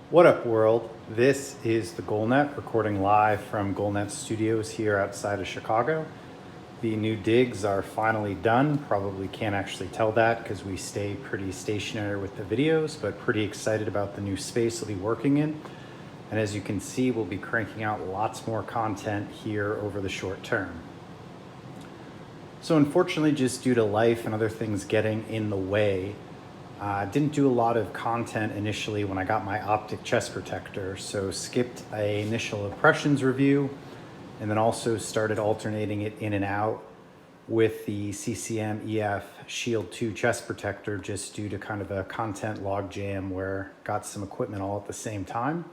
What up, world? This is the GoalNet recording live from GoalNet Studios here outside of Chicago. The new digs are finally done. Probably can't actually tell that because we stay pretty stationary with the videos, but pretty excited about the new space we'll be working in. And as you can see, we'll be cranking out lots more content here over the short term. So unfortunately, just due to life and other things getting in the way, didn't do a lot of content initially when I got my Optik chest protector, so skipped an initial impressions review and then also started alternating it in and out with the CCM EF Shield 2 chest protector just due to kind of a content log jam where got some equipment all at the same time.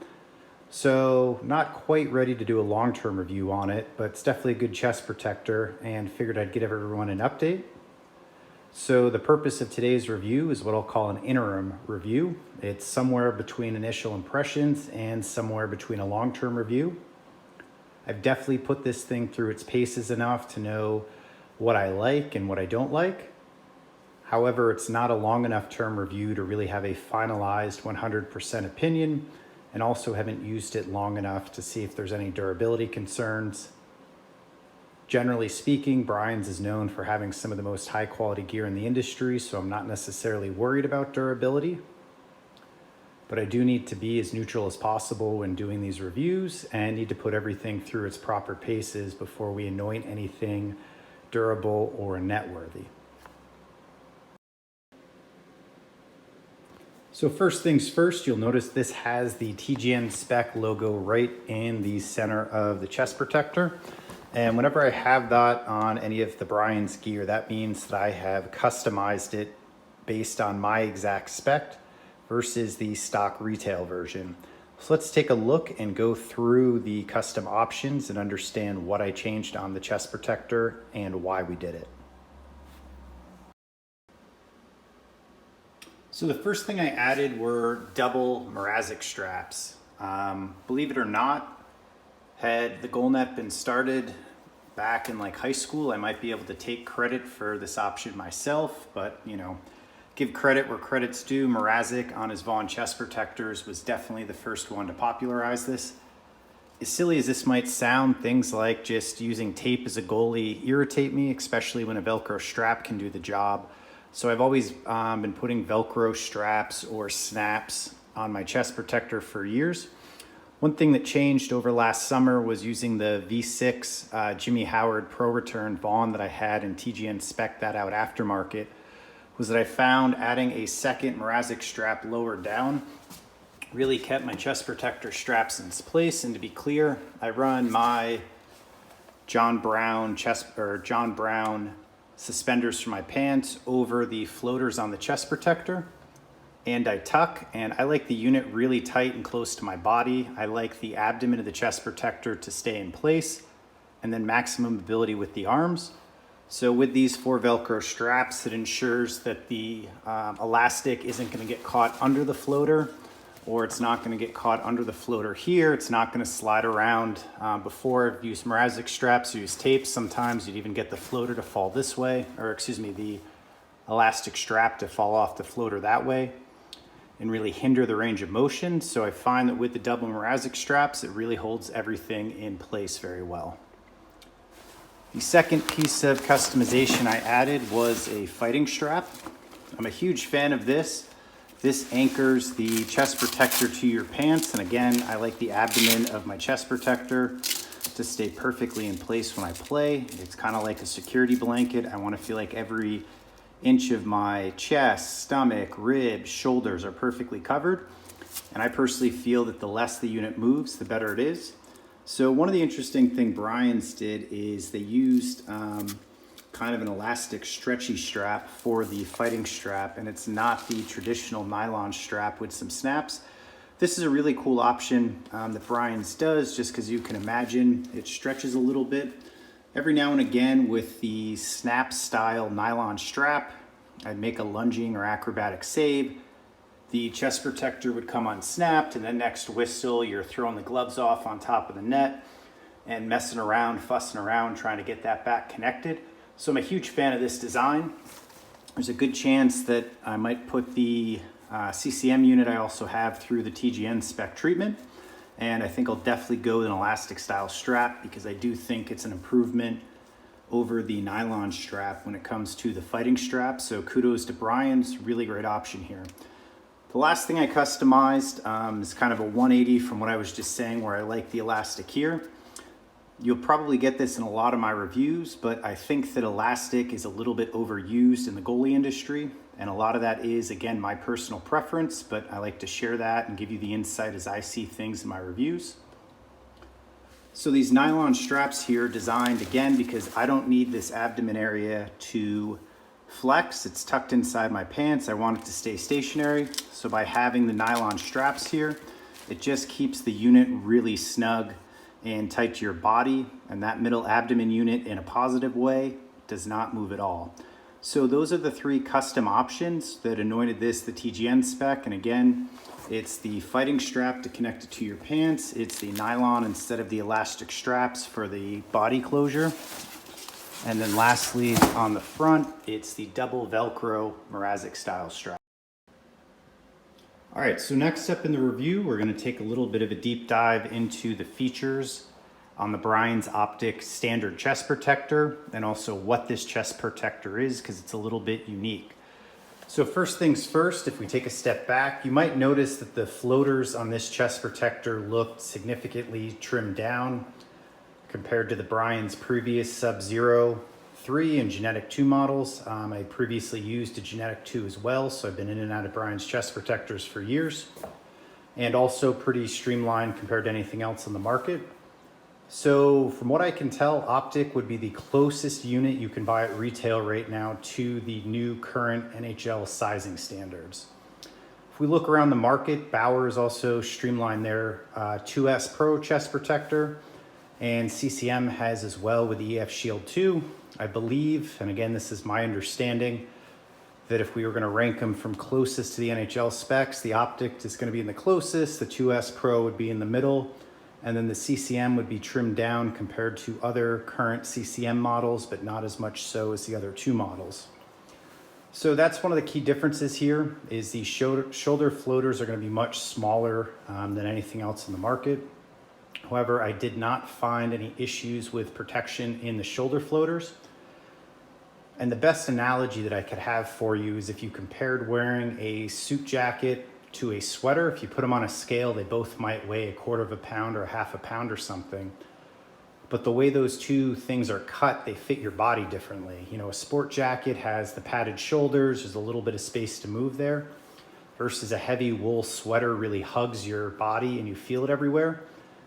So not quite ready to do a long-term review on it, but it's definitely a good chest protector and figured I'd give everyone an update. So the purpose of today's review is what I'll call an interim review. It's somewhere between initial impressions and somewhere between a long-term review. I've definitely put this thing through its paces enough to know what I like and what I don't like. However, it's not a long enough term review to really have a finalized 100% opinion, and also haven't used it long enough to see if there's any durability concerns. Generally speaking, Brian's is known for having some of the most high quality gear in the industry, so I'm not necessarily worried about durability. But I do need to be as neutral as possible when doing these reviews and need to put everything through its proper paces before we anoint anything durable or net worthy. So first things first, you'll notice this has the TGN Spec logo right in the center of the chest protector. And whenever I have that on any of the Brian's gear, that means that I have customized it based on my exact spec versus the stock retail version. So let's take a look and go through the custom options and understand what I changed on the chest protector and why we did it. So the first thing I added were double Mrazek straps. Believe it or not, had the GoalNet been started back in like high school, I might be able to take credit for this option myself, but give credit where credit's due. Mrazek on his Vaughn chest protectors was definitely the first one to popularize this. As silly as this might sound, things like just using tape as a goalie irritate me, especially when a Velcro strap can do the job. So I've always been putting Velcro straps or snaps on my chest protector for years. One thing that changed over last summer was using the V6 Jimmy Howard Pro Return Vaughn that I had in TGN Spec that out aftermarket, was that I found adding a second Mrazek strap lower down really kept my chest protector straps in place. And to be clear, I run my John Brown suspenders for my pants over the floaters on the chest protector. And I tuck, and I like the unit really tight and close to my body. I like the abdomen of the chest protector to stay in place, and then maximum mobility with the arms. So with these 4 Velcro straps, it ensures that the elastic isn't gonna get caught under the floater, or it's not gonna get caught under the floater here. It's not gonna slide around. Before I've used Mrazek straps or used tape, sometimes you'd even get the floater to fall this way, or excuse me, the elastic strap to fall off the floater that way and really hinder the range of motion. So I find that with the double Mrazek straps, it really holds everything in place very well. The second piece of customization I added was a fighting strap. I'm a huge fan of this. This anchors the chest protector to your pants. And again, I like the abdomen of my chest protector to stay perfectly in place when I play. It's kind of like a security blanket. I want to feel like every inch of my chest, stomach, ribs, shoulders are perfectly covered. And I personally feel that the less the unit moves, the better it is. So one of the interesting things Brian's did is they used kind of an elastic stretchy strap for the fighting strap, and it's not the traditional nylon strap with some snaps. This is a really cool option that Brian's does, just because you can imagine it stretches a little bit. Every now and again with the snap style nylon strap, I'd make a lunging or acrobatic save. The chest protector would come unsnapped, and then next whistle, you're throwing the gloves off on top of the net and messing around, fussing around, trying to get that back connected. So I'm a huge fan of this design. There's a good chance that I might put the CCM unit I also have through the TGN Spec treatment. And I think I'll definitely go with an elastic style strap because I do think it's an improvement over the nylon strap when it comes to the fighting strap. So kudos to Brian's, really great option here. The last thing I customized is kind of a 180 from what I was just saying, where I like the elastic here. You'll probably get this in a lot of my reviews, but I think that elastic is a little bit overused in the goalie industry. And a lot of that is, again, my personal preference, but I like to share that and give you the insight as I see things in my reviews. So these nylon straps here designed, again, because I don't need this abdomen area to flex. It's tucked inside my pants. I want it to stay stationary. So by having the nylon straps here, it just keeps the unit really snug and tight to your body. And that middle abdomen unit, in a positive way, does not move at all. So those are the three custom options that anointed this the TGN spec. And again, it's the fighting strap to connect it to your pants. It's the nylon instead of the elastic straps for the body closure. And then lastly, on the front, it's the double Velcro Mrazek style strap. All right, so next up in the review, we're gonna take a little bit of a deep dive into the features on the Brian's Optik standard chest protector, and also what this chest protector is, because it's a little bit unique. So first things first, if we take a step back, you might notice that the floaters on this chest protector looked significantly trimmed down compared to the Brian's previous Sub-Zero 3 and Genetic 2 models. I previously used a Genetic 2 as well, so I've been in and out of Brian's chest protectors for years, and also pretty streamlined compared to anything else on the market. So from what I can tell, Optik would be the closest unit you can buy at retail right now to the new current NHL sizing standards. If we look around the market, Bauer's also streamlined their 2S Pro chest protector, and CCM has as well with the EF Shield 2. I believe, and again, this is my understanding, that if we were going to rank them from closest to the NHL specs, the Optik is going to be in the closest, the 2S Pro would be in the middle, and then the CCM would be trimmed down compared to other current CCM models, but not as much so as the other two models. So that's one of the key differences here, is the shoulder floaters are going to be much smaller than anything else in the market. However, I did not find any issues with protection in the shoulder floaters. And the best analogy that I could have for you is if you compared wearing a suit jacket to a sweater. If you put them on a scale, they both might weigh 1/4 pound or 1/2 pound or something. But the way those two things are cut, they fit your body differently. You know, a sport jacket has the padded shoulders, there's a little bit of space to move there, versus a heavy wool sweater really hugs your body and you feel it everywhere.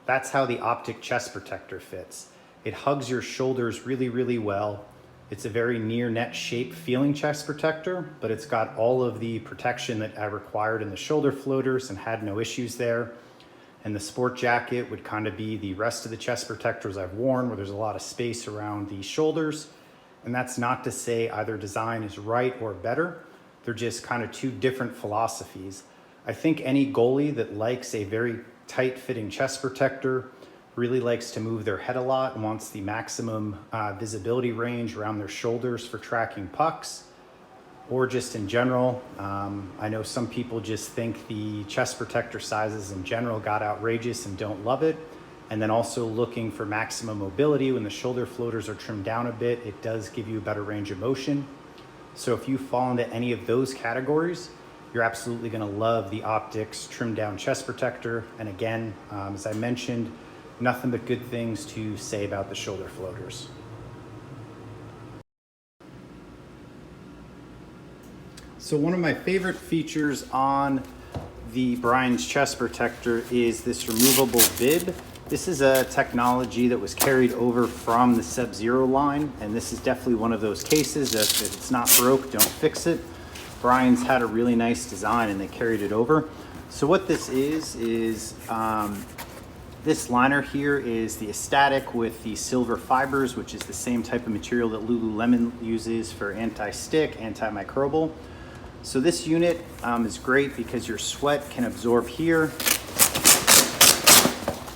That's how the Optik chest protector fits. It hugs your shoulders really, really well. It's a very near net shape feeling chest protector, but it's got all of the protection that I required in the shoulder floaters and had no issues there. And the sport jacket would kind of be the rest of the chest protectors I've worn, where there's a lot of space around the shoulders. And that's not to say either design is right or better. They're just kind of two different philosophies. I think any goalie that likes a very tight fitting chest protector really likes to move their head a lot and wants the maximum visibility range around their shoulders for tracking pucks, or just in general. I know some people just think the chest protector sizes in general got outrageous and don't love it. And then also looking for maximum mobility, when the shoulder floaters are trimmed down a bit, it does give you a better range of motion. So if you fall into any of those categories, you're absolutely gonna love the Optik's trimmed down chest protector. And again, as I mentioned, nothing but good things to say about the shoulder floaters. So one of my favorite features on the Brian's chest protector is this removable bib. This is a technology that was carried over from the Sub-Zero line, and this is definitely one of those cases that if it's not broke, don't fix it. Brian's had a really nice design and they carried it over. So what this is this liner here is the Aesthetic with the silver fibers, which is the same type of material that Lululemon uses for anti-stick, antimicrobial. So this unit is great because your sweat can absorb here.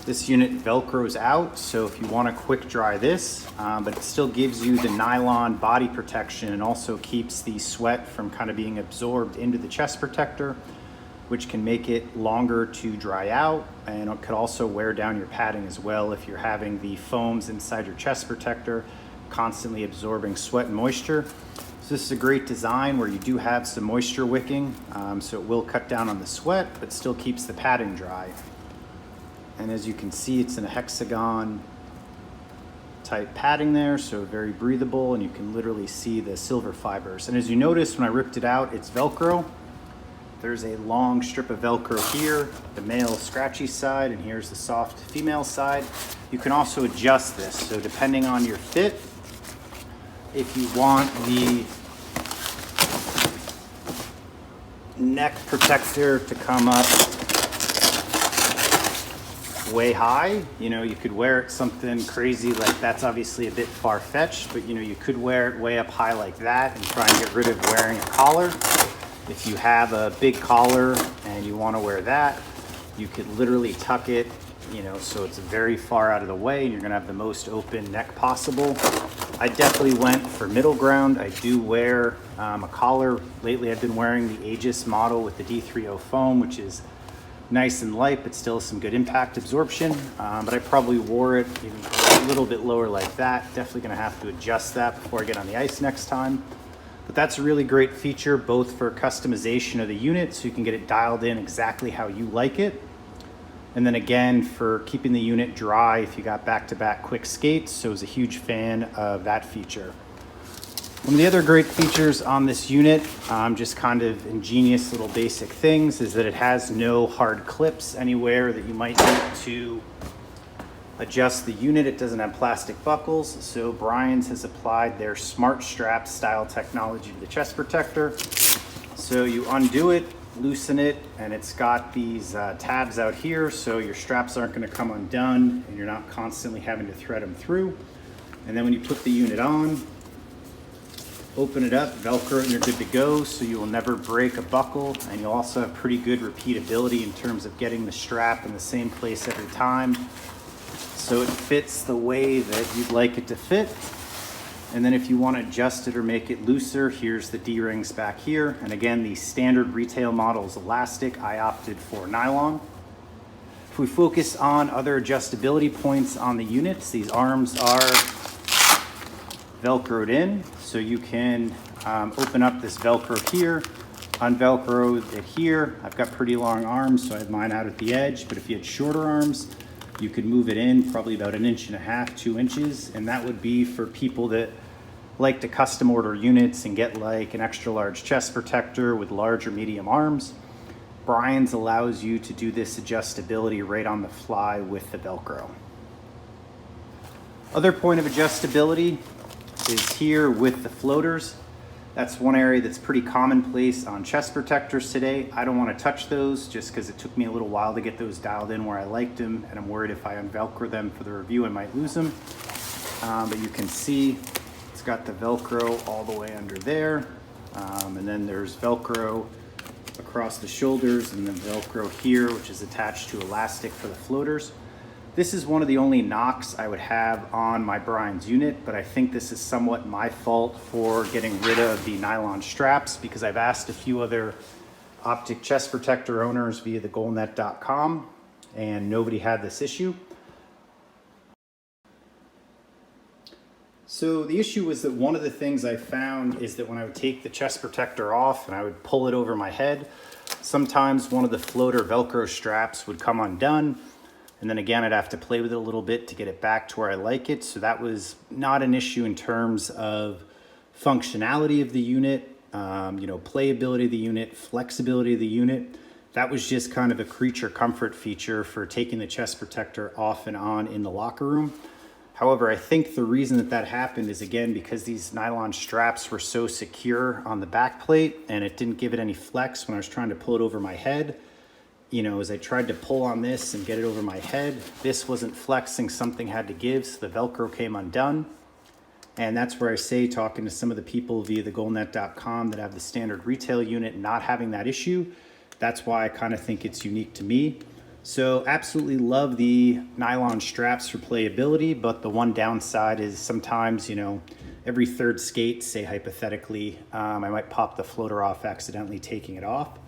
This unit Velcros out, so if you want to quick dry this, but it still gives you the nylon body protection and also keeps the sweat from kind of being absorbed into the chest protector. which can make it longer to dry out, and it could also wear down your padding as well if you're having the foams inside your chest protector constantly absorbing sweat and moisture. So this is a great design where you do have some moisture wicking, so it will cut down on the sweat, but still keeps the padding dry. And as you can see, it's in a hexagon type padding there, so very breathable, and you can literally see the silver fibers. And as you notice, when I ripped it out, it's Velcro. There's a long strip of Velcro here, the male scratchy side, and here's the soft female side. You can also adjust this, so depending on your fit, if you want the neck protector to come up way high, you could wear it something crazy like that's obviously a bit far-fetched, but you could wear it way up high like that and try and get rid of wearing a collar. If you have a big collar and you want to wear that, you could literally tuck it, so it's very far out of the way and you're gonna have the most open neck possible. I definitely went for middle ground. I do wear a collar. Lately I've been wearing the Aegis model with the D30 foam, which is nice and light, but still some good impact absorption. But I probably wore it even a little bit lower like that. Definitely gonna have to adjust that before I get on the ice next time. But that's a really great feature, both for customization of the unit, so you can get it dialed in exactly how you like it. And then again, for keeping the unit dry if you got back-to-back quick skates. So I was a huge fan of that feature. One of the other great features on this unit, just kind of ingenious little basic things, is that it has no hard clips anywhere that you might need to adjust the unit. It doesn't have plastic buckles. So Brian's has applied their smart strap style technology to the chest protector. So you undo it, loosen it, and it's got these tabs out here, so your straps aren't going to come undone and you're not constantly having to thread them through. And then when you put the unit on, open it up, Velcro it, and you're good to go, so you will never break a buckle, and you'll also have pretty good repeatability in terms of getting the strap in the same place every time, so it fits the way that you'd like it to fit. And then if you want to adjust it or make it looser, here's the D-rings back here. And again, the standard retail model is elastic. I opted for nylon. If we focus on other adjustability points on the units, these arms are Velcroed in. So you can open up this Velcro here, unvelcro it here. I've got pretty long arms, so I have mine out at the edge. But if you had shorter arms, you could move it in probably about 1.5 inches, 2 inches. And that would be for people that like to custom order units and get like an extra large chest protector with large or medium arms. Brian's allows you to do this adjustability right on the fly with the Velcro. Other point of adjustability is here with the floaters. That's one area that's pretty commonplace on chest protectors today. I don't want to touch those just because it took me a little while to get those dialed in where I liked them, and I'm worried if I unvelcro them for the review I might lose them. But you can see it's got the Velcro all the way under there, and then there's Velcro across the shoulders, and then Velcro here, which is attached to elastic for the floaters. This is one of the only knocks I would have on my Brian's unit, but I think this is somewhat my fault for getting rid of the nylon straps, because I've asked a few other Optik chest protector owners via the goalnet.com, and nobody had this issue. So the issue was that one of the things I found is that when I would take the chest protector off and I would pull it over my head, sometimes one of the floater Velcro straps would come undone. And then again, I'd have to play with it a little bit to get it back to where I like it. So that was not an issue in terms of functionality of the unit, playability of the unit, flexibility of the unit. That was just kind of a creature comfort feature for taking the chest protector off and on in the locker room. However, I think the reason that that happened is, again, because these nylon straps were so secure on the back plate and it didn't give it any flex when I was trying to pull it over my head. As I tried to pull on this and get it over my head, this wasn't flexing, something had to give, so the Velcro came undone. And that's where I say, talking to some of the people via the goalnet.com that have the standard retail unit not having that issue, that's why I kind of think it's unique to me. So absolutely love the nylon straps for playability, but the one downside is sometimes, every third skate, say hypothetically, I might pop the floater off accidentally taking it off.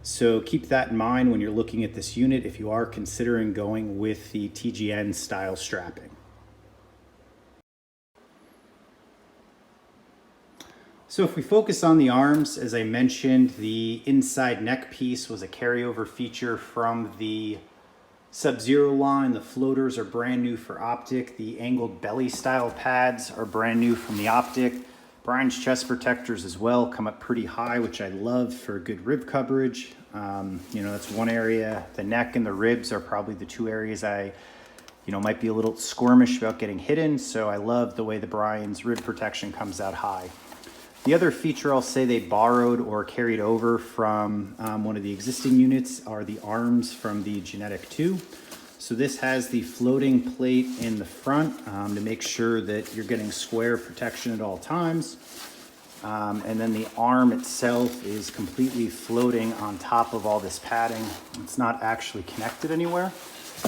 So keep that in mind when you're looking at this unit if you are considering going with the TGN style strapping. So if we focus on the arms, as I mentioned, the inside neck piece was a carryover feature from the Sub-Zero line. The floaters are brand new for Optik. The angled belly style pads are brand new from the Optik. Brian's chest protectors as well come up pretty high, which I love for good rib coverage. That's one area. The neck and the ribs are probably the two areas I might be a little squirmish about getting hidden. So I love the way the Brian's rib protection comes out high. The other feature I'll say they borrowed or carried over from one of the existing units are the arms from the Genetic 2. So this has the floating plate in the front to make sure that you're getting square protection at all times. And then the arm itself is completely floating on top of all this padding. It's not actually connected anywhere.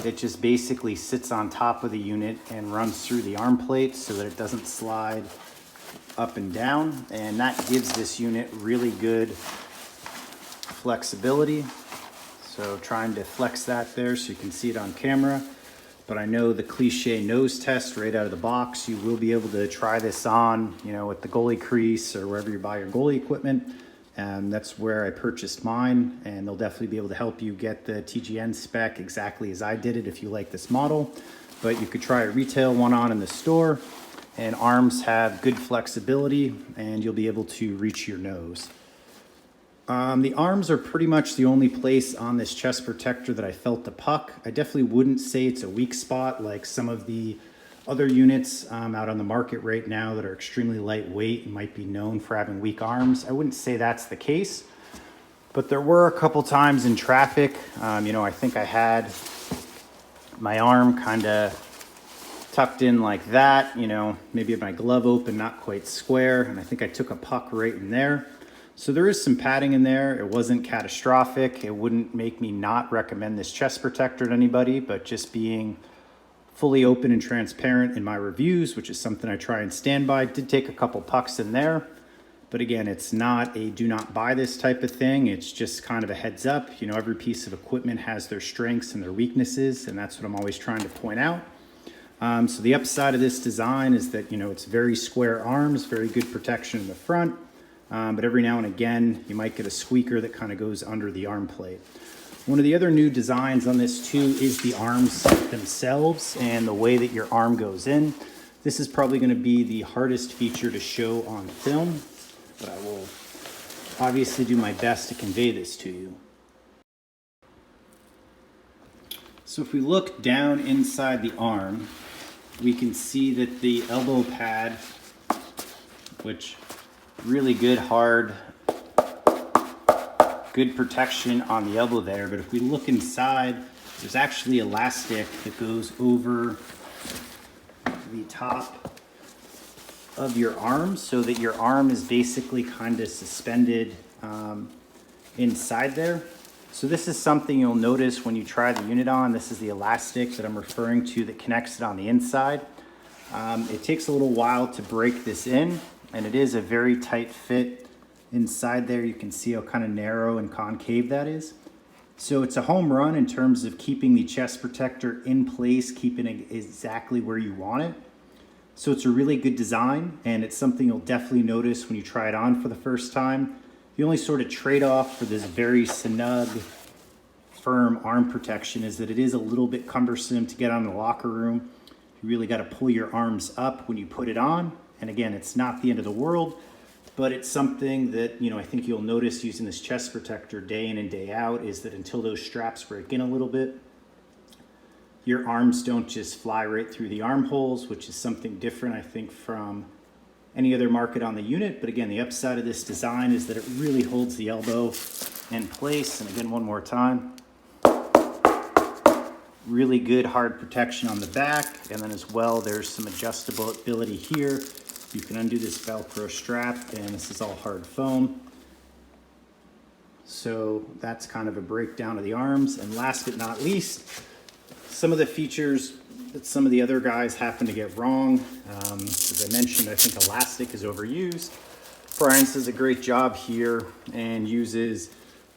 It just basically sits on top of the unit and runs through the arm plate so that it doesn't slide up and down, and that gives this unit really good flexibility. So trying to flex that there so you can see it on camera. But I know the cliche nose test right out of the box, you will be able to try this on, with the goalie crease or wherever you buy your goalie equipment. And that's where I purchased mine, and they'll definitely be able to help you get the TGN spec exactly as I did it if you like this model. But you could try a retail one on in the store. And arms have good flexibility and you'll be able to reach your nose. The arms are pretty much the only place on this chest protector that I felt the puck. I definitely wouldn't say it's a weak spot like some of the other units out on the market right now that are extremely lightweight and might be known for having weak arms. I wouldn't say that's the case, but there were a couple times in traffic. I think I had my arm kind of tucked in like that, maybe my glove open, not quite square. And I think I took a puck right in there. So there is some padding in there. It wasn't catastrophic. It wouldn't make me not recommend this chest protector to anybody, but just being fully open and transparent in my reviews, which is something I try and stand by. Did take a couple pucks in there. But again, it's not a do not buy this type of thing. It's just kind of a heads up. Every piece of equipment has their strengths and their weaknesses, and that's what I'm always trying to point out. So the upside of this design is that, it's very square arms, very good protection in the front. But every now and again, you might get a squeaker that kind of goes under the arm plate. One of the other new designs on this too is the arms themselves and the way that your arm goes in. This is probably going to be the hardest feature to show on film, but I will obviously do my best to convey this to you. So if we look down inside the arm, we can see that the elbow pad, which really good, hard, good protection on the elbow there. But if we look inside, there's actually elastic that goes over the top of your arm so that your arm is basically kind of suspended inside there. So this is something you'll notice when you try the unit on. This is the elastic that I'm referring to that connects it on the inside. It takes a little while to break this in, and it is a very tight fit inside there. You can see how kind of narrow and concave that is. So it's a home run in terms of keeping the chest protector in place, keeping it exactly where you want it. So it's a really good design, and it's something you'll definitely notice when you try it on for the first time. The only sort of trade-off for this very snug, firm arm protection is that it is a little bit cumbersome to get on in the locker room. You really got to pull your arms up when you put it on. And again, it's not the end of the world, but it's something that, I think you'll notice using this chest protector day in and day out is that until those straps break in a little bit, your arms don't just fly right through the armholes, which is something different, I think, from any other market on the unit. But again, the upside of this design is that it really holds the elbow in place. And again, one more time, really good hard protection on the back. And then as well, there's some adjustability here. You can undo this Velcro strap, and this is all hard foam. So that's kind of a breakdown of the arms. And last but not least, some of the features that some of the other guys happen to get wrong. As I mentioned, I think elastic is overused. Brian does a great job here and uses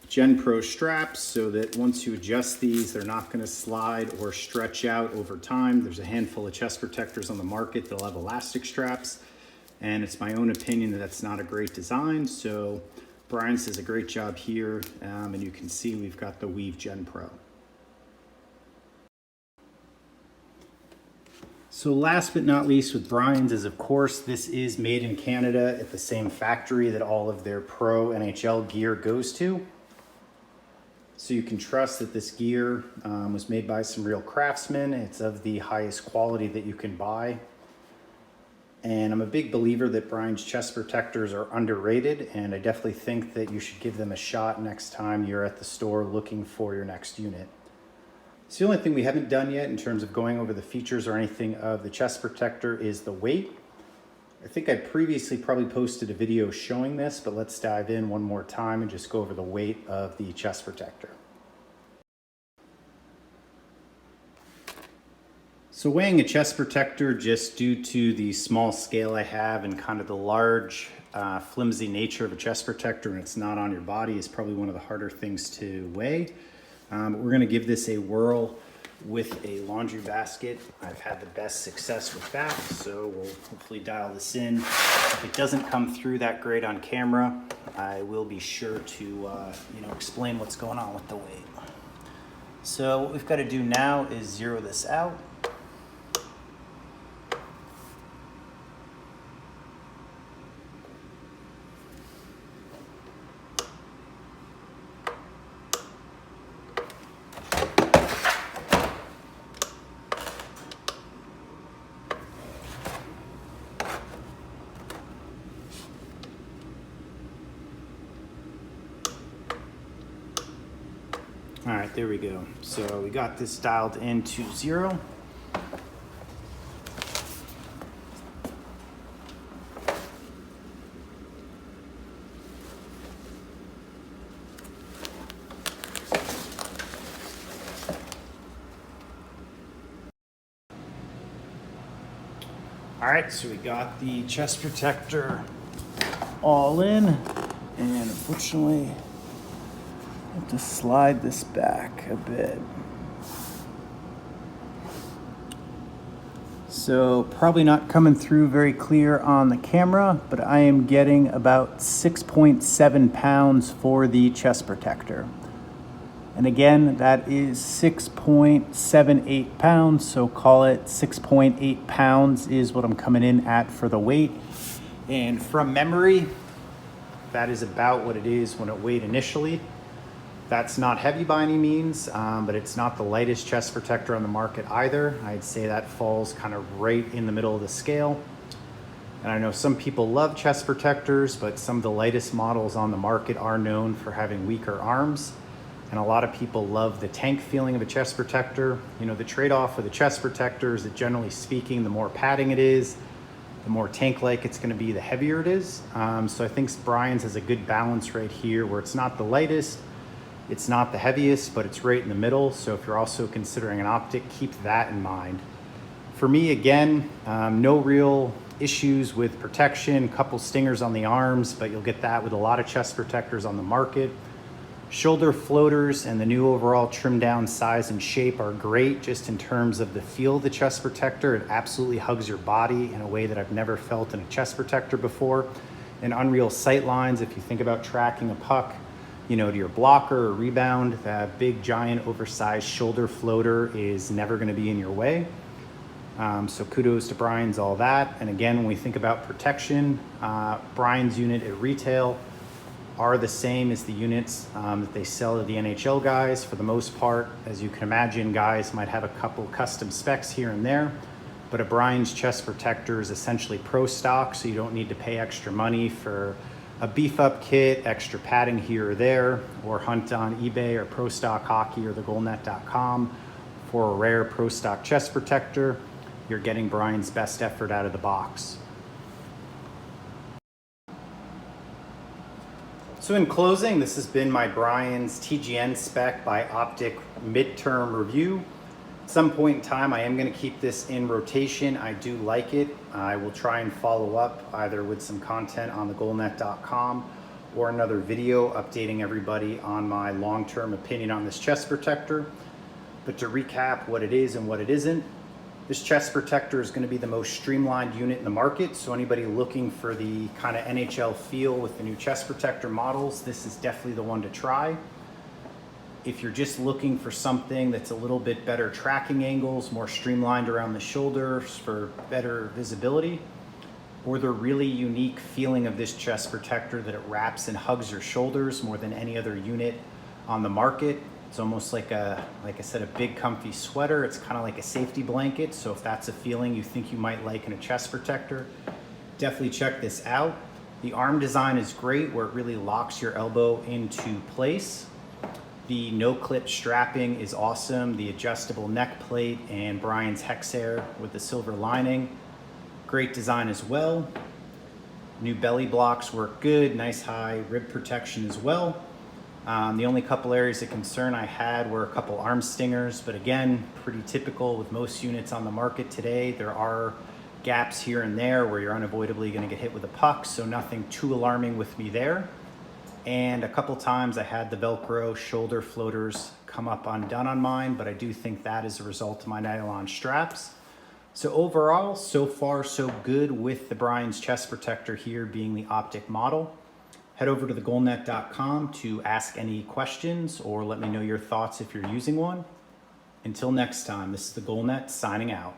Gen Pro straps so that once you adjust these, they're not going to slide or stretch out over time. There's a handful of chest protectors on the market that'll have elastic straps, and it's my own opinion that that's not a great design. So Brian's does a great job here, and you can see we've got the Weave Gen Pro. So last but not least with Brian's is, of course, this is made in Canada at the same factory that all of their pro NHL gear goes to. So you can trust that this gear was made by some real craftsmen. It's of the highest quality that you can buy. And I'm a big believer that Brian's chest protectors are underrated, and I definitely think that you should give them a shot next time you're at the store looking for your next unit. So the only thing we haven't done yet in terms of going over the features or anything of the chest protector is the weight. I think I previously probably posted a video showing this, but let's dive in one more time and just go over the weight of the chest protector. So weighing a chest protector, just due to the small scale I have and kind of the large, flimsy nature of a chest protector, and it's not on your body, is probably one of the harder things to weigh. We're gonna give this a whirl with a laundry basket. I've had the best success with that, so we'll hopefully dial this in. If it doesn't come through that great on camera, I will be sure to explain what's going on with the weight. So what we've got to do now is zero this out. All right, there we go. So we got this dialed into 0. All right, so we got the chest protector all in, and unfortunately, I have to slide this back a bit. So probably not coming through very clear on the camera, but I am getting about 6.7 pounds for the chest protector. And again, that is 6.78 pounds, so call it 6.8 pounds is what I'm coming in at for the weight. And from memory, that is about what it is when it weighed initially. That's not heavy by any means, but it's not the lightest chest protector on the market either. I'd say that falls kind of right in the middle of the scale. And I know some people love chest protectors, but some of the lightest models on the market are known for having weaker arms. And a lot of people love the tank feeling of a chest protector. You know, the trade-off with a chest protector is that generally speaking, the more padding it is, the more tank-like it's gonna be, the heavier it is. So I think Brian's has a good balance right here where it's not the lightest, it's not the heaviest, but it's right in the middle. So if you're also considering an Optik, keep that in mind. For me, again, no real issues with protection, a couple stingers on the arms, but you'll get that with a lot of chest protectors on the market. Shoulder floaters and the new overall trimmed down size and shape are great just in terms of the feel of the chest protector. It absolutely hugs your body in a way that I've never felt in a chest protector before. And unreal sight lines, if you think about tracking a puck, you know, to your blocker or rebound, that big giant oversized shoulder floater is never gonna be in your way. So kudos to Brian's, all that. And again, when we think about protection, Brian's unit at retail are the same as the units that they sell to the NHL guys for the most part. As you can imagine, guys might have a couple custom specs here and there, but a Brian's chest protector is essentially pro stock, so you don't need to pay extra money for a beef up kit, extra padding here or there, or hunt on eBay or Pro Stock Hockey or thegoalnet.com for a rare pro stock chest protector. You're getting Brian's best effort out of the box. So in closing, this has been my Brian's TGN Spec by Optik midterm review. At some point in time, I am going to keep this in rotation. I do like it. I will try and follow up either with some content on thegoalnet.com or another video updating everybody on my long-term opinion on this chest protector. But to recap what it is and what it isn't, this chest protector is going to be the most streamlined unit in the market. So anybody looking for the kind of NHL feel with the new chest protector models, this is definitely the one to try. If you're just looking for something that's a little bit better tracking angles, more streamlined around the shoulders for better visibility, or the really unique feeling of this chest protector that it wraps and hugs your shoulders more than any other unit on the market. It's almost like I said, a big comfy sweater. It's kind of like a safety blanket. So if that's a feeling you think you might like in a chest protector, definitely check this out. The arm design is great where it really locks your elbow into place. The no clip strapping is awesome. The adjustable neck plate and Brian's hex hair with the silver lining. Great design as well. New belly blocks work good. Nice high rib protection as well. The only couple areas of concern I had were a couple arm stingers, but again, pretty typical with most units on the market today. There are gaps here and there where you're unavoidably going to get hit with a puck, so nothing too alarming with me there. And a couple times I had the Velcro shoulder floaters come up undone on mine, but I do think that is a result of my nylon straps. So overall, so far so good with the Brian's chest protector here being the Optik model. Head over to thegoalnet.com to ask any questions or let me know your thoughts if you're using one. Until next time, this is the GoalNet signing out.